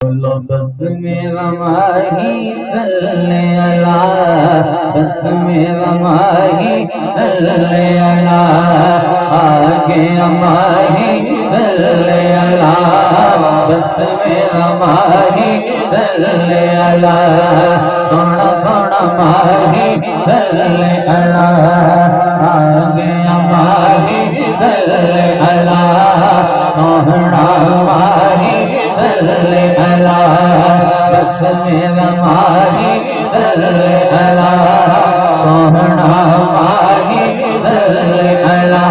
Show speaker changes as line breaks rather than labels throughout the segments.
बोलो बस मेरा माही सल्ले अला, बस मेरा माही सल्ले अला, आगे माही सल्ले अला, बस मेरा माही सल्ले अला, सोना सोना माही सल्ले अला, आगे माही सल्ले अला, सोहना माही सल्ले अला, बस मेरा माही सल्ले अला, सोहना माही सल्ले अला।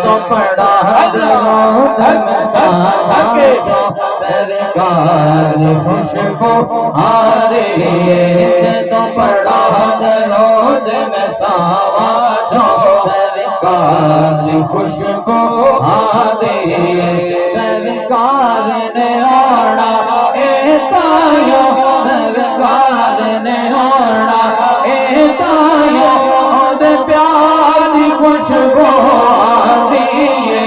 तो पड़ा दरोद में सावा जो सरकार खुशबू आ रही है, तो पड़ा दरोद में सावा जो सरकार खुशबू आ रही है। सरकार ने ओढ़ा ए तायो, सरकार ने ओढ़ा ए तायो, ओद प्यार खुशबू आती है।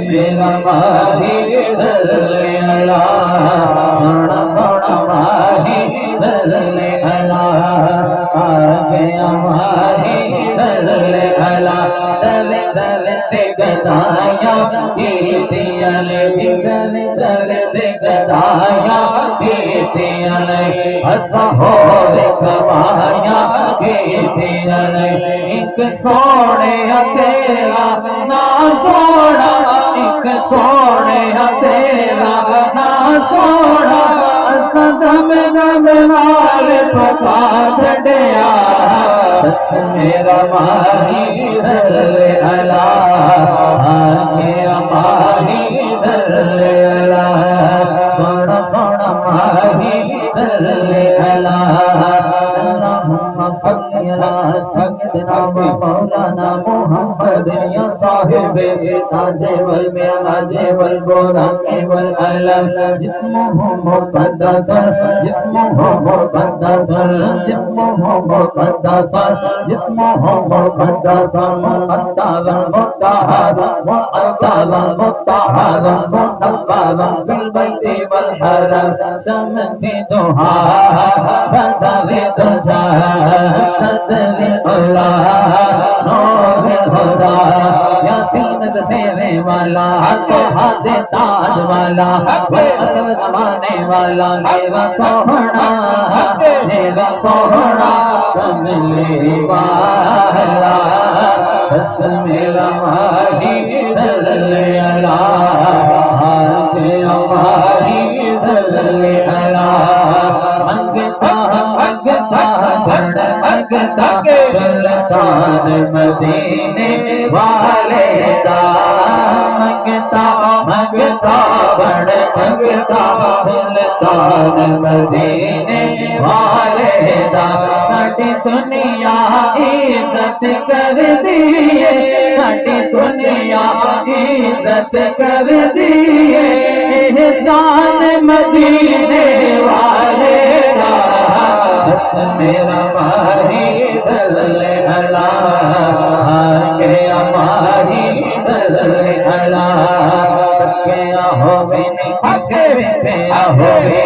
मेरा माही सल्ले अला, थोड़ा थोड़ा माही सल्ले अला, आगे माही सल्ले अला। दवे दवे ते गदाया कीती अले, दवे दवे ते गदाया कीती अले, हसा हो कमाया कीती अले। एक सोने तेरा ना सोना, एक सोने तेरा ना सोना, दम दम नाल पका छड़िया। मेरा माही सल्ले अला, आगे माही सल्ले अला, थोड़ा थोड़ा माही सल्ले अला। अल्लाहुम्मा सल्ली अला सय्यिदना व मौलाना मुहम्मद या साहिबे ताजे वल मियाजे वल बुराके वल अलम, जिस्मुहु मुक़द्दस, जिस्मुहु मुक़द्दस, जिस्मुहु मुक़द्दस, जिस्मुहु मुक़द्दस, मुक़द्दस मुत्तहर, मुअत्तल मुत्तहर, मुनव्वर फिल बैति वल हरम, शम्सी दुहा बदर तुझा, सदर उला नूर खुदा, यासीन तेरे वाला, तो हाथ ताज वाला, असब जमाने वाला, मेरा सोहना, मेरा सोहना कमले वाला। बस मेरा माही सल्ले अला, आगे माही सल्ले अला। मंगता मंगता बड़ मंगता, सुल्तान मदीने वाले दा, मंगता मंगता बड़ मंगता, सुल्तान मदीने वाले दा। साडी दुनिया इज्जत कर दिए, साडी दुनिया इज्जत कर दिए, एहसान मदीने वाले दा। मेरा माही सल्ले अला, आगे माही सल्ले अला। क्या होवे नहीं किसे क्या होवे,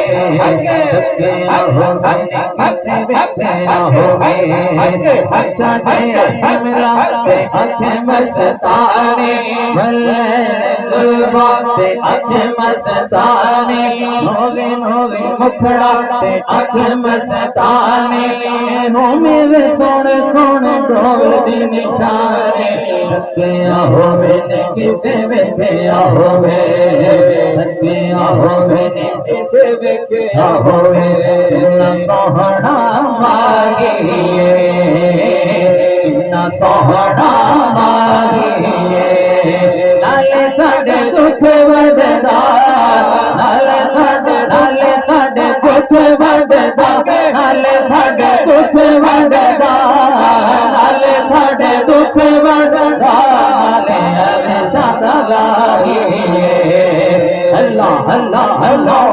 क्या होवे नहीं किसे क्या होवे। अच्छा जय शिमला पे आँखें मस्तानी, बल्ले गुलबा पे आँखें मस्तानी, होवे होवे मुखड़ा पे आँखें मस्तानी, हो मेरे सोने सोने ढोल दी निशानी। क्या होवे नहीं किसे क्या होवे, क्या होवे नहीं किसे क्या होवे। कितना सोहना मांगिए, कितना सोहना मांगिए, नाले साडे दुख वडदा, नाले साडे दुख वडदा, नाले साडे दुख वडदा, नाले साडे दुख वडदा, नाले हमेशा सदा रहिए। अल्लाह अल्लाह अल्लाह